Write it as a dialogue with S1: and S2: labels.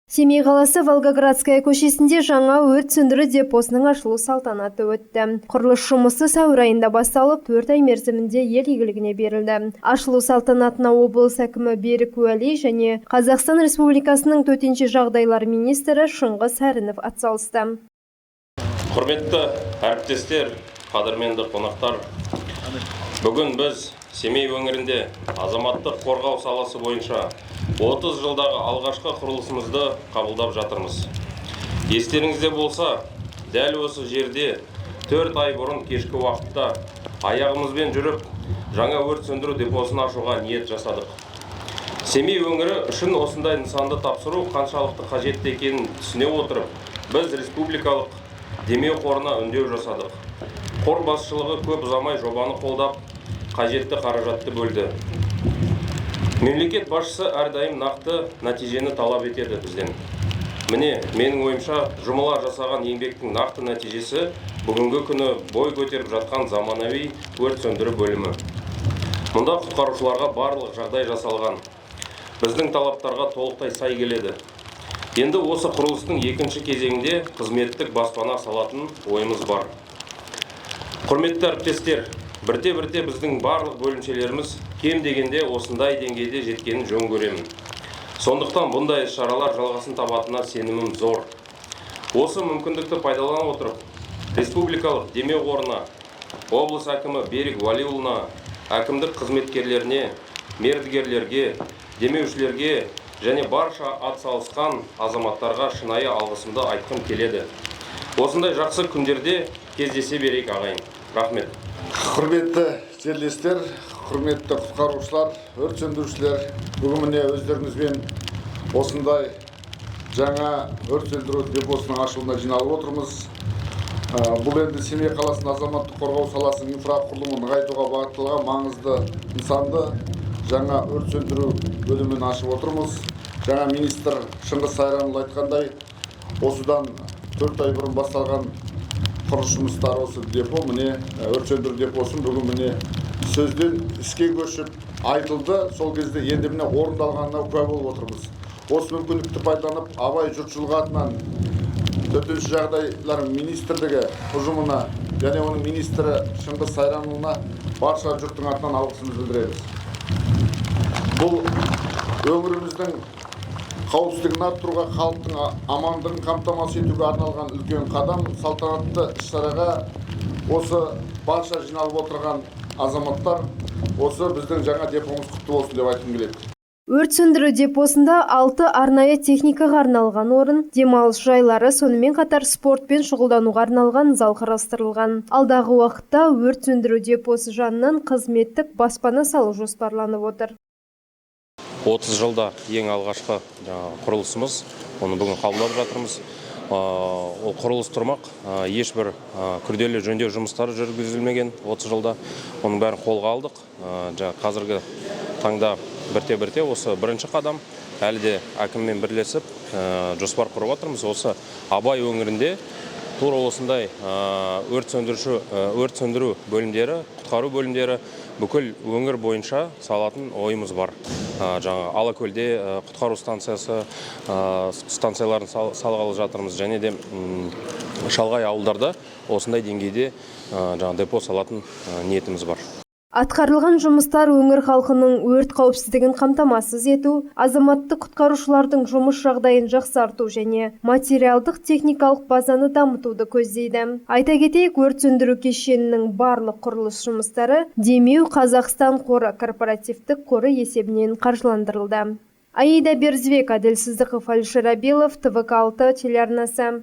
S1: Семей қаласы Волгоградская көшесінде жаңа өрт сөндіру депосының ашылу салтанаты өтті. Құрылыс жұмысы сәуір айында басталып, 4 ай мерзімінде ел игілігіне берілді. Ашылу салтанатына облыс әкімі Берік Уәли және Қазақстан Республикасының төтенше жағдайлар министрі Шыңғыс Әрінов атсалысты.
S2: Құрметті әріптестер, қадірменді қонақтар, бүгін біз Семей өңірінде азаматтық қорғау саласы бойынша 30 жылдағы алғашқы құрылысымызды қабылдап жатырмыз. Естеріңізде болса, дәл осы жерде 4 ай бұрын кешкі уақытта аяғымызбен жүріп, жаңа өрт сөндіру депосын ашуға ниет жасадық. Семей өңірі үшін осындай нысанды тапсыру қаншалықты қажетті екенін түсіне отырып, біз республикалық демеу қорына үндеу жасадық. Қор басшылығы көп ұзамай жобаны қолдап, қажетті қаражатты бөлді. Мемлекет басшысы әрдайым нақты нәтижені талап етеді бізден. Міне, менің ойымша, жұмыла жасаған еңбектің нақты нәтижесі бүгінгі күні бой көтеріп жатқан заманауи өрт сөндіру бөлімі. Мұнда құтқарушыларға барлық жағдай жасалған. Біздің талаптарға толықтай сай келеді. Енді осы құрылыстың екінші кезеңінде қызметтік баспана салатын ойымыз бар. Құрметті әріптестер, бірте-бірте біздің барлық бөлімшелеріміз кем дегенде осындай деңгейде жеткенін жөн көремін. Сондықтан бұндай шаралар жалғасын табатынына сенімім зор. Осы мүмкіндікті пайдалана отырып, республикалық демеу қорына, облыс әкімі Берік Уәлиұлына, әкімдік қызметкерлеріне, мердігерлерге, демеушілерге және барша атсалысқан азаматтарға шынайы алғысымды айтқым келеді. Осындай жақсы күндерде кездесе берейік ағайын. Рахмет.
S3: Құрметті жерлестер, құрметті құтқарушылар, өрт сөндірушілер, бүгін міне өздеріңізбен осындай жаңа өрт сөндіру депосының ашылуына жиналып отырмыз. Бұл енді Семей қаласының азаматтық қорғау саласының инфрақұрылымын нығайтуға бағытталған маңызды нысанды жаңа өрт сөндіру бөлімін ашып отырмыз. Жаңа министр Шыңғыс Әрінов айтқандай, осыдан 4 ай бұрын басталған құрылыс жұмыстары осы депо, міне өрт сөндіру депосын бүгін міне сөзден іске көшіп айтылды. Сол кезде енді міне орындалғанына куә болып отырмыз. Осы мүмкіндікті пайдаланып, Абай жұртшылығы атынан төтенше жағдайлар министрлігі ұжымына және оның министрі Шыңғыс Сайранұлына барша жұрттың атынан алғысымызды білдіреміз. Бұл өңіріміздің қауіпсіздігін арттыруға, халықтың амандығын қамтамасыз етуге арналған үлкен қадам. Салтанатты іс-шараға осы барша жиналып отырған азаматтар, осы біздің жаңа депомыз құтты болсын деп айтқым келеді.
S1: Өрт сөндіру депосында 6 арнайы техникаға арналған орын, демалыс жайлары, сонымен қатар спортпен шұғылдануға арналған зал қарастырылған. Алдағы уақытта өрт сөндіру депосы жанынан қызметтік баспана салу жоспарланып отыр.
S2: 30 жылда ең алғашқы құрылысымыз, оны бүгін қабылдап жатырмыз. Ол құрылыс тұрмақ, ешбір күрделі жөндеу жұмыстары жүргізілмеген 30 жылда. Оның бәрін қолға алдық. Қазіргі таңда бірте-бірте осы бірінші қадам, әлі де әкіммен бірлесіп жоспар құрып жатырмыз. Осы Абай өңірінде тура осындай өрт сөндіру бөлімдері, құтқару бөлімдері бүкіл өңір бойынша салатын ойымыз бар. Жаңа Алакөлде құтқару станцияларын салғалы жатырмыз, және де шалғай ауылдарда осындай деңгейде депо салатын ниетіміз бар.
S1: Атқарылған жұмыстар өңір халқының өрт қауіпсіздігін қамтамасыз ету, азаматтық құтқарушылардың жұмыс жағдайын жақсарту және материалдық техникалық базаны дамытуды көздейді. Айта кетейік, өрт сөндіру кешенінің барлық құрылыс жұмыстары Демеу Қазақстан қоры корпоративтік қоры есебінен қаржыландырылды. Аида Бердібек, Әділ Сыздықов, Әлішер Абилов, ТВК 6 телеарнасы.